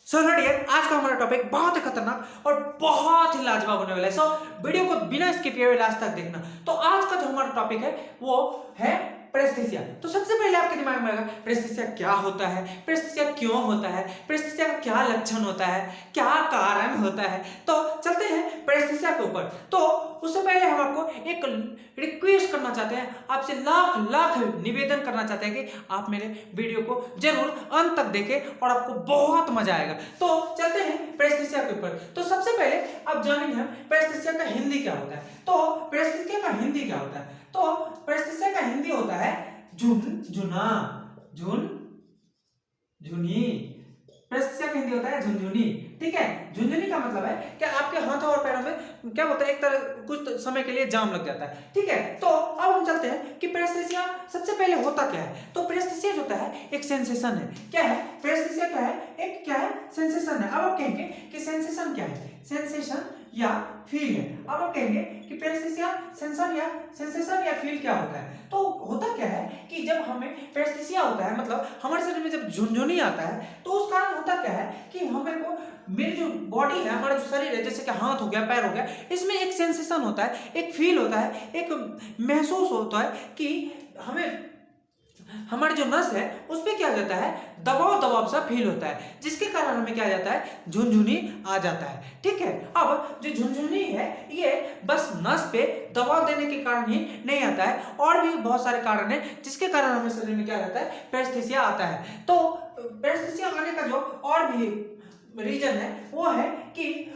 So dear, आज का हमारा टॉपिक बहुत ही खतरनाक और बहुत ही लाजवाब होने वाला है। सो वीडियो को बिना स्किप किए हुए लास्ट तक देखना। तो आज का जो हमारा टॉपिक है वो है प्रेस्टीसिया। तो सबसे पहले आपके दिमाग में आएगा प्रेस्टीसिया क्या होता है, प्रेस्टीसिया क्यों होता है, प्रेस्टीसिया का क्या लक्षण होता है, क्या कारण होता है। तो चलते हैं प्रेस्टीसिया के ऊपर। तो उससे पहले हम आपको एक रिक्वेस्ट करना चाहते हैं, आपसे लाख लाख निवेदन करना चाहते हैं कि आप मेरे वीडियो को जरूर अंत तक देखें और आपको बहुत मजा आएगा। तो चलते हैं प्रेस्टीसिया के ऊपर। तो सबसे पहले आप जानेंगे हम प्रेस्टीसिया का हिंदी क्या होता है। तो प्रेस्टीसिया का हिंदी क्या होता है? तो प्रेस्टीसिया का हिंदी होता है झुनझुना, झुनझुनी। प्रेस्टीसिया का हिंदी होता है झुनझुनी। ठीक है, झुनझुनी का मतलब है कि आपके हाथों और पैरों में क्या होता है, एक तरह कुछ समय के लिए जाम लग जाता है। ठीक है, तो अब हम चलते हैं कि प्रेस्टीसिया सबसे पहले होता क्या है। तो प्रेस्टीसिया जो होता है एक सेंसेशन है। क्या है प्रेस्टीसिया? क्या है? एक क्या है? सेंसेशन है। अब आप कहेंगे कि सेंसेशन क्या है? सेंसेशन या फील है। अब आप कहेंगे कि प्रेस्टीसिया सेंसेशन या फील क्या होता है। तो होता क्या है कि जब हमें प्रेस्टीसिया होता है, मतलब हमारे शरीर में जब झुनझुनी आता है, तो उस कारण होता क्या है कि हमें को मेरी जो बॉडी है, हमारा जो शरीर है, जैसे कि हाथ हो गया, पैर हो गया, इसमें एक सेंसेशन होता है, एक फील होता है, एक महसूस होता है कि हमें हमारी जो नस है उस पर क्या जाता है, दबाव दबाव सा फील होता है, जिसके कारण हमें क्या जाता है, झुनझुनी आ जाता है। ठीक है, अब जो झुनझुनी है ये बस नस पे दबाव देने के कारण ही नहीं आता है, और भी बहुत सारे कारण है जिसके कारण हमें शरीर में क्या रहता है, प्रेस्टीसिया आता है। तो प्रेस्टीसिया आने का जो और भी रीजन है वो है कि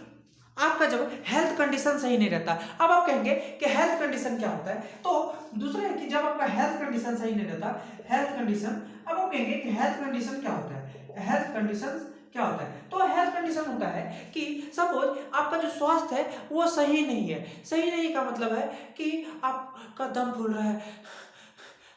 आपका जब हेल्थ कंडीशन सही नहीं रहता। अब आप कहेंगे कि हेल्थ कंडीशन क्या होता है। तो दूसरा है कि जब आपका हेल्थ कंडीशन सही नहीं रहता, हेल्थ कंडीशन, अब आप कहेंगे कि हेल्थ कंडीशन क्या होता है, हेल्थ कंडीशन क्या होता है। तो हेल्थ कंडीशन होता है कि सपोज आपका जो स्वास्थ्य है वो सही नहीं है। सही नहीं का मतलब है कि आपका दम फूल रहा है,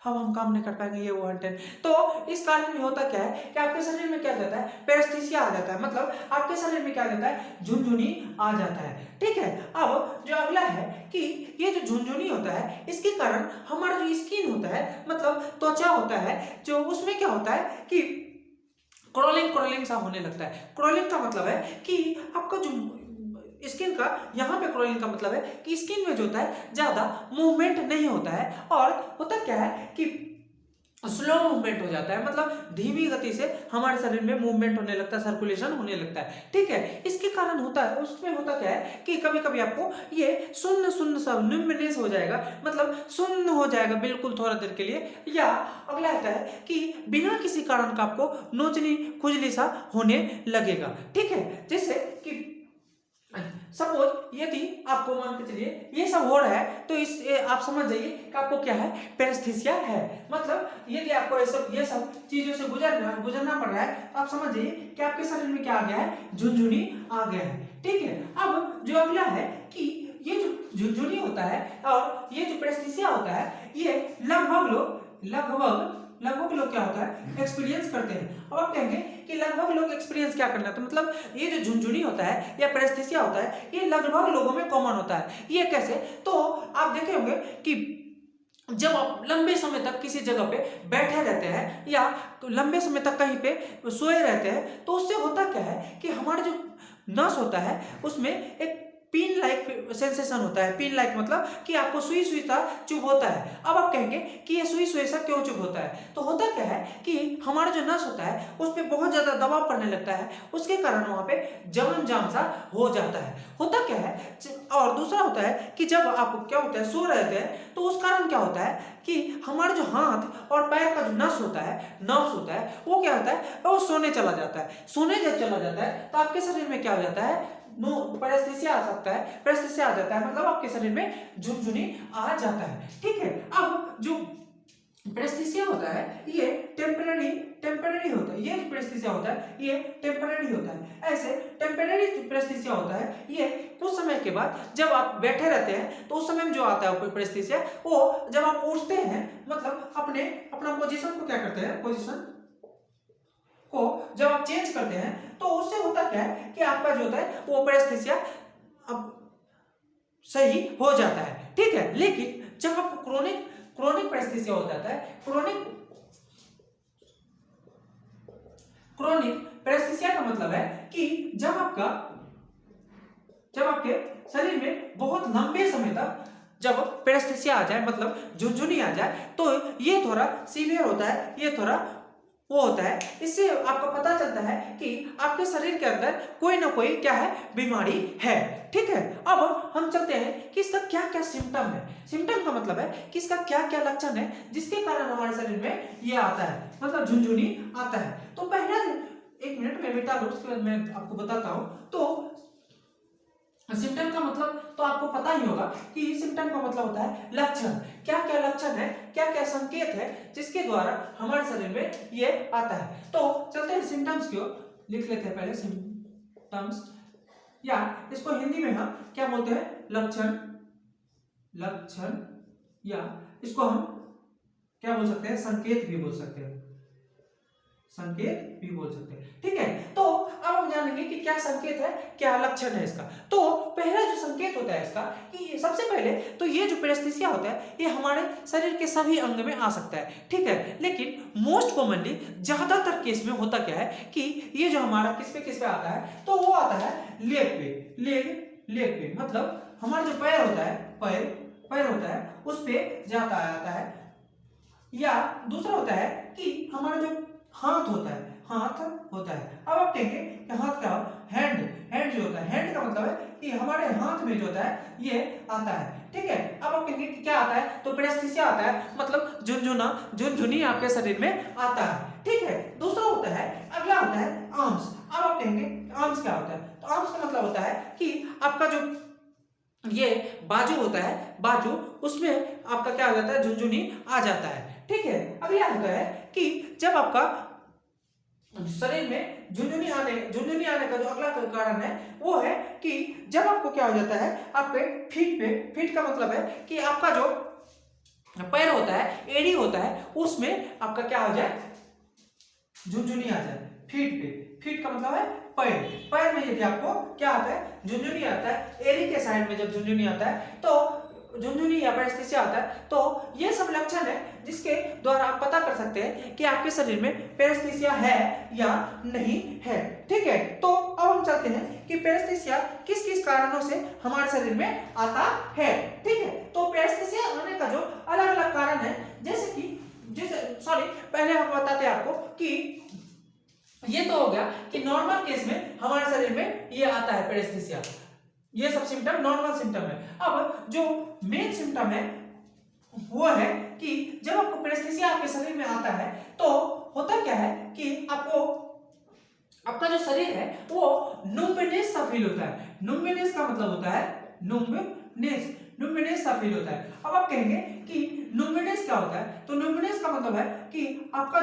हम काम नहीं कर पाएंगे, ये वो हंटेन। तो इस कारण में होता क्या है कि आपके शरीर में क्या जाता है, प्रेस्टीसिया आ जाता है, मतलब आपके शरीर में क्या जाता है, झुनझुनी आ जाता है। ठीक है, अब जो अगला है कि ये जो झुनझुनी होता है इसके कारण हमारा जो स्किन होता है, मतलब त्वचा होता है, जो उसमें क्या होता है कि क्रॉलिंग सा होने लगता है। क्रॉलिंग का मतलब है कि आपका जो स्किन का, यहाँ पे क्रॉलिंग का मतलब है कि स्किन में जो होता है ज्यादा मूवमेंट नहीं होता है, और होता क्या है कि स्लो मूवमेंट हो जाता है, मतलब धीमी गति से हमारे शरीर में मूवमेंट होने लगता है, सर्कुलेशन होने लगता है। ठीक है, इसके कारण होता है, उसमें होता क्या है कि कभी कभी आपको ये सुन्न सुन्न सा न्यूमिनेस हो जाएगा, मतलब सुन्न हो जाएगा बिल्कुल थोड़ा देर के लिए। या अगला आता है कि बिना किसी कारण का आपको नोचनी खुजली सा होने लगेगा। ठीक है, जैसे कि सपोज यदि आपको मान के चलिए ये सब हो रहा है, तो आप समझ जाइए कि आपको क्या है, प्रेस्टीसिया है। मतलब यदि आपको ये सब चीजों से गुजरना पड़ रहा है, तो आप समझ जाइए कि आपके शरीर में क्या आ गया है, झुनझुनी आ गया है। ठीक है, अब जो अगला है कि ये जो झुनझुनी होता है और ये जो प्रेस्टीसिया होता है, ये लगभग लोग क्या होता है, एक्सपीरियंस करते हैं। अब आप कहेंगे कि लगभग लोग एक्सपीरियंस क्या करना है, तो मतलब ये जो झुनझुनी होता है या प्रेस्टीसिया होता है ये लगभग लोगों में कॉमन होता है। ये कैसे? तो आप देखे होंगे कि जब आप लंबे समय तक किसी जगह पे बैठे रहते हैं या लंबे समय तक कहीं पे सोए रहते हैं, तो उससे होता क्या है कि हमारा जो नस होता है उसमें एक पिन लाइक सेंसेशन होता है। पिन लाइक मतलब कि आपको सुई सुई सा चुभ होता है। अब आप कहेंगे कि ये सुई सुई सा क्यों चुभ होता है, तो होता क्या है कि हमारा जो नस होता है उस पर बहुत ज्यादा दबाव पड़ने लगता है, उसके कारण वहां पे जलन जाम सा हो जाता है। होता क्या है, और दूसरा होता है कि जब आप क्या होता है, सो रहते हैं, तो उस कारण क्या होता है कि हमारे जो हाथ और पैर का जो नस होता है, नर्व्स होता है, वो क्या होता है, वो सोने चला जाता है। सोने जब चला जाता है तो आपके शरीर में क्या हो जाता है, प्रेस्टीसिया आ सकता है, प्रेस्टीसिया आ जाता है, मतलब आपके शरीर में झुनझुनी आ जाता है। ठीक है, अब जो प्रेस्टीसिया होता है ये टेम्पररी होता है। ये प्रेस्टीसिया होता है ये टेम्पररी होता है। ऐसे टेम्पररी प्रेस्टीसिया होता है ये कुछ समय के बाद जब आप बैठे रहते हैं, तो उस समय में जो आता है प्रेस्टीसिया, वो जब आप उठते हैं, मतलब अपना पोजीशन को क्या करते हैं, पोजीशन को जब आप चेंज करते हैं, तो उससे होता क्या है कि आपका जो होता है वो प्रेस्टीसिया अब सही हो जाता है। ठीक है, लेकिन जब आपको क्रोनिक प्रेस्टीसिया हो जाता है, क्रोनिक पेरेस्थीसिया का मतलब है कि जब आपके शरीर में बहुत लंबे समय तक जब पेरेस्थीसिया आ जाए, मतलब झुनझुनी आ जाए, तो ये थोड़ा सीवियर होता है, ये थोड़ा वो होता है। इससे आपको पता चलता है कि आपके शरीर के अंदर कोई ना कोई क्या है, बीमारी है। ठीक है, अब हम चलते हैं कि इसका क्या क्या सिम्टम है। सिम्टम का मतलब है कि इसका क्या क्या लक्षण है जिसके कारण हमारे शरीर में ये आता है, मतलब झुनझुनी आता है। तो पहला, एक मिनट में मिटा लो, उसके बाद मैं आपको बताता हूं। तो सिम्टम का मतलब तो आपको पता ही होगा कि सिम्टम का मतलब होता है लक्षण। क्या क्या लक्षण है, क्या क्या संकेत है जिसके द्वारा हमारे शरीर में ये आता है। तो चलते हैं सिम्टम्स की ओर, लिख लेते हैं पहले सिम्टम्स, या इसको हिंदी में हम क्या बोलते हैं, लक्षण। लक्षण, या इसको हम क्या बोल सकते हैं, संकेत भी बोल सकते हैं, संकेत भी बोल सकते हैं। ठीक है, तो अब हम जानेंगे कि क्या संकेत है, क्या लक्षण है इसका। तो पहला जो संकेत होता है इसका, कि सबसे पहले तो ये जो पेरेस्थीसिया होता है ये हमारे शरीर के सभी अंग में आ सकता है। ठीक है, लेकिन मोस्ट कॉमनली ज्यादातर केस में होता क्या है कि ये जो हमारा किस पे आता है, तो वो आता है लेग पे। लेग पे मतलब हमारा जो पैर होता है, पैर होता है उस पे जाता आता है। या दूसरा होता है कि हमारा जो हाथ होता है, हाथ होता है। अब आप कहेंगे कि हाथ क्या हो, हैंड जो होता है, हैंड का मतलब है कि हमारे हाथ में जो होता है ये आता है। ठीक है, अब आप कहेंगे कि क्या आता है, तो पेरेस्थीसिया आता है, मतलब झुनझुनी आपके शरीर में आता है। ठीक है, दूसरा होता है, अगला होता है आर्म्स। अब आप कहेंगे आर्म्स क्या होता है, तो आर्म्स का मतलब होता है कि आपका जो ये बाजू होता है, बाजू, उसमें आपका क्या हो जाता है, झुनझुनी आ जाता है। ठीक है, अगला होता है कि जब आपका शरीर में झुनझुनी आने का जो अगला कारण है वो है कि जब आपको क्या हो जाता है, आपके फीट का मतलब है कि आपका जो पैर होता है, एड़ी होता है, उसमें आपका क्या हो जाए, झुनझुनी आ जाए। फीट का मतलब है पैर में यदि आपको क्या आता है, झुनझुनी आता है, एड़ी के साइड में जब झुनझुनी आता है तो झुनझुनी या पेरेस्थीसिया आता है। तो ये सब लक्षण है जिसके द्वारा आप पता कर सकते हैं कि आपके शरीर में पेरेस्थीसिया है या नहीं है। ठीक है, तो अब हम चलते हैं कि पेरेस्थीसिया किस किस कारणों से हमारे शरीर में आता है। ठीक है, तो पेरेस्थीसिया आने का जो अलग अलग कारण है, पहले हम बताते हैं आपको कि ये तो हो गया कि नॉर्मल केस में हमारे शरीर में ये आता है पेरेस्थीसिया। ये सब सिम्टम नॉर्मल सिम्टम है। अब जो मेन सिम्टम है वो है कि जब आपको पेरेस्थीसिया आपके शरीर में आता है तो होता क्या है कि आपका जो शरीर है वो नुम्बनेस सा फील होता है। नुम्बनेस का मतलब होता है नुम्बनेस सा फील होता है। अब आप कहेंगे कि नुम्बनेस क्या होता है, तो नुम्बनेस का मतलब है कि आपका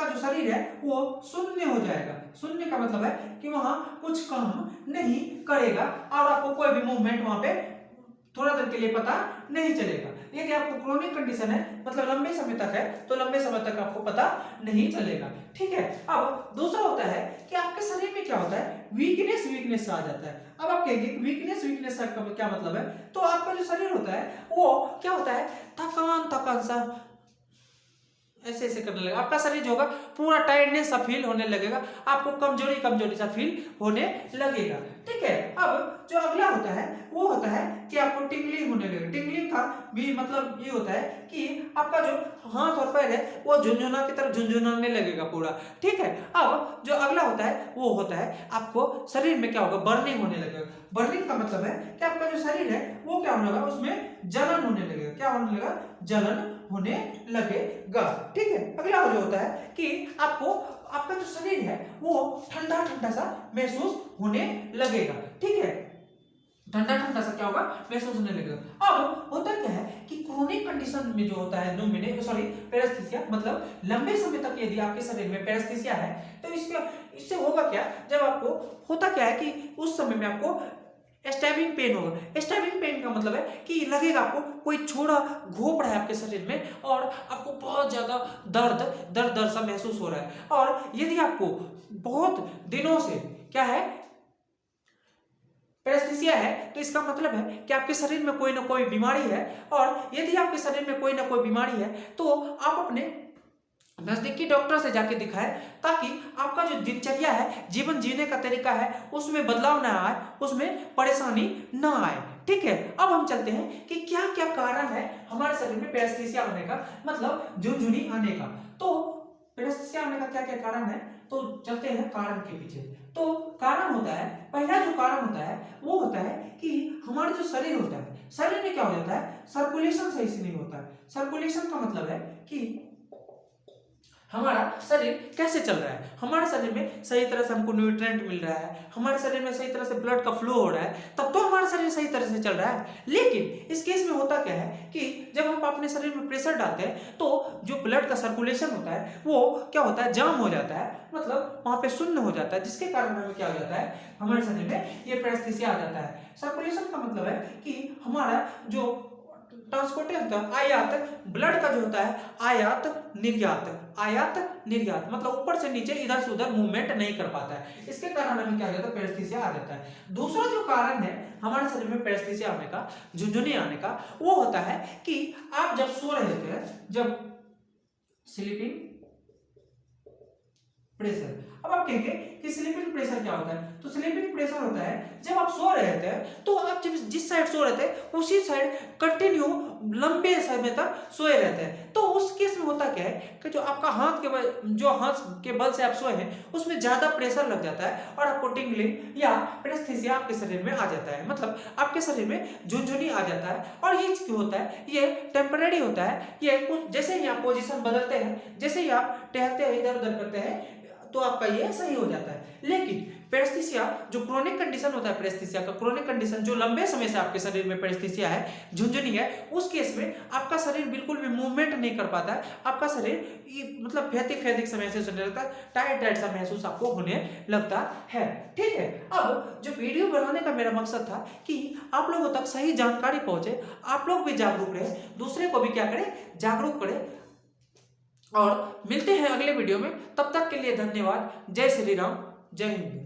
जो शरीर है वो शून्य हो जाएगा। शून्य का मतलब है कि वहां कुछ काम नहीं करेगा और आपको कोई भी मूवमेंट वहां पे थोड़ा देर के लिए पता नहीं चलेगा। यदि आपको क्रोनिक कंडीशन है, मतलब लंबे समय तक है, तो लंबे समय तक आपको पता नहीं चलेगा। ठीक है, अब दूसरा होता है कि आपके शरीर में क्या होता है, वीकनेस आ जाता है। अब आप कहेंगे वीकनेस का क्या मतलब है, तो आपका जो शरीर होता है वो क्या होता है, थकान सा ऐसे करने लगेगा। आपका शरीर जो होगा पूरा टायर्डनेस सा फील होने लगेगा, आपको कमजोरी सा फील होने लगेगा। ठीक है, अब जो अगला होता है वो होता है कि आपको टिंगलिंग होने लगेगा। टिंगलिंग का भी मतलब ये होता है कि आपका जो हाथ और पैर है वो झुनझुना की तरफ झुनझुनाने लगेगा पूरा। ठीक है, अब जो अगला होता है वो होता है आपको शरीर में क्या होगा, बर्निंग होने लगेगा। बर्निंग का मतलब है कि आपका जो शरीर है वो क्या होने लगेगा, उसमें जलन होने लगेगा। क्या होने लगेगा, जलन होने लगेगा। ठीक है, अगला जो होता है कि आपका जो शरीर है वो ठंडा सा महसूस होने लगेगा। ठीक है, ठंडा सा क्या होगा, महसूस होने लगेगा। अब होता क्या है कि क्रोनिक कंडीशन में जो होता है पेरेस्थीसिया, मतलब लंबे समय तक यदि आपके शरीर में पेरेस्थीसिया है तो इससे होगा क्या, जब आपको होता क्या है कि उस समय में आपको स्टैबिंग पेन होगा। स्टैबिंग पेन का मतलब है कि लगेगा आपको कोई छोड़ा घोंप रहा है आपके शरीर में और आपको बहुत ज्यादा दर्द सा महसूस हो रहा है। और यदि आपको बहुत दिनों से क्या है, पेरेस्थीसिया है, तो इसका मतलब है कि आपके शरीर में कोई ना कोई बीमारी है। और यदि आपके शरीर में कोई ना कोई बीमारी है तो आप अपने नजदीकी डॉक्टर से जाके दिखाएं, ताकि आपका जो दिनचर्या है, जीवन जीने का तरीका है, उसमें बदलाव ना आए, उसमें परेशानी ना आए। ठीक है, अब हम चलते हैं कि क्या क्या कारण है हमारे शरीर में पैरास्थीसिया आने का, मतलब झुनझुनी आने का। तो पैरास्थीसिया आने का क्या क्या कारण है, तो चलते हैं कारण के पीछे। तो कारण होता है, पहला जो कारण होता है वो होता है कि हमारा जो शरीर होता है, शरीर में क्या हो जाता है, सर्कुलेशन सही से नहीं होता है। सर्कुलेशन का मतलब है कि हमारा शरीर कैसे चल रहा है, हमारे शरीर में सही तरह से हमको न्यूट्रिएंट मिल रहा है, हमारे शरीर में सही तरह से ब्लड का फ्लो हो रहा है, तब तो हमारा शरीर सही तरह से चल रहा है। लेकिन इस केस में होता क्या है कि जब हम अपने शरीर में प्रेशर डालते हैं तो जो ब्लड का सर्कुलेशन होता है वो क्या होता है, जाम हो जाता है, मतलब वहां पे शून्य हो जाता है, जिसके कारण हमें क्या हो जाता है, हमारे शरीर में ये पैरास्थीसिया आ जाता है। सर्कुलेशन का मतलब है कि हमारा जो ट्रांसपोर्टेशन होता है, आयात ब्लड का जो होता है, आयात निर्यात, आयात निर्यात मतलब ऊपर से नीचे इधर से उधर मूवमेंट नहीं कर पाता है, इसके कारण हमें क्या हो जाता है, पैरास्थीसिया आ जाता है। दूसरा जो कारण है हमारे शरीर में पैरास्थीसिया आने का, झुनझुनी आने का, वो होता है कि आप जब सो रहे थे, जब स्लीपिंग प्रेशर। अब आप कहेंगे कि स्लीपिंग प्रेशर क्या होता है, तो स्लीपिंग प्रेशर होता है जब आप सो रहे थे तो आप जब जिस साइड सो रहे थे उसी साइड कंटिन्यू लंबे समय तक सोए रहते हैं। तो उस केस में होता क्या है कि जो आपका हाथ के बल, जो हाथ के बल से आप सोए हैं उसमें ज्यादा प्रेशर लग जाता है और आपको टिंगलिंग या पैरास्थीसिया आपके शरीर में आ जाता है, मतलब आपके शरीर में झुनझुनी आ जाता है। और ये क्यों होता है, ये टेम्परेरी होता है। ये कुछ जैसे ही आप पोजीशन बदलते हैं, जैसे ही आप टहलते हैं, इधर उधर करते हैं, तो आपका ये सही हो जाता है। लेकिन पैरास्थीसिया जो क्रोनिक कंडीशन होता है, पैरास्थीसिया का क्रोनिक कंडीशन जो लंबे समय से आपके शरीर में पैरास्थीसिया है, झुनझुनी है, उस केस में आपका शरीर बिल्कुल भी मूवमेंट नहीं कर पाता है, आपका शरीर मतलब फैतिक सा महसूस होने लगता है, टायर्ड सा महसूस आपको होने लगता है। ठीक है, अब जो वीडियो बनाने का मेरा मकसद था कि आप लोगों तक सही जानकारी पहुंचे, आप लोग भी जागरूक रहे, दूसरे को भी क्या करें, जागरूक करें। और मिलते हैं अगले वीडियो में, तब तक के लिए धन्यवाद। जय श्री राम, जय हिंद।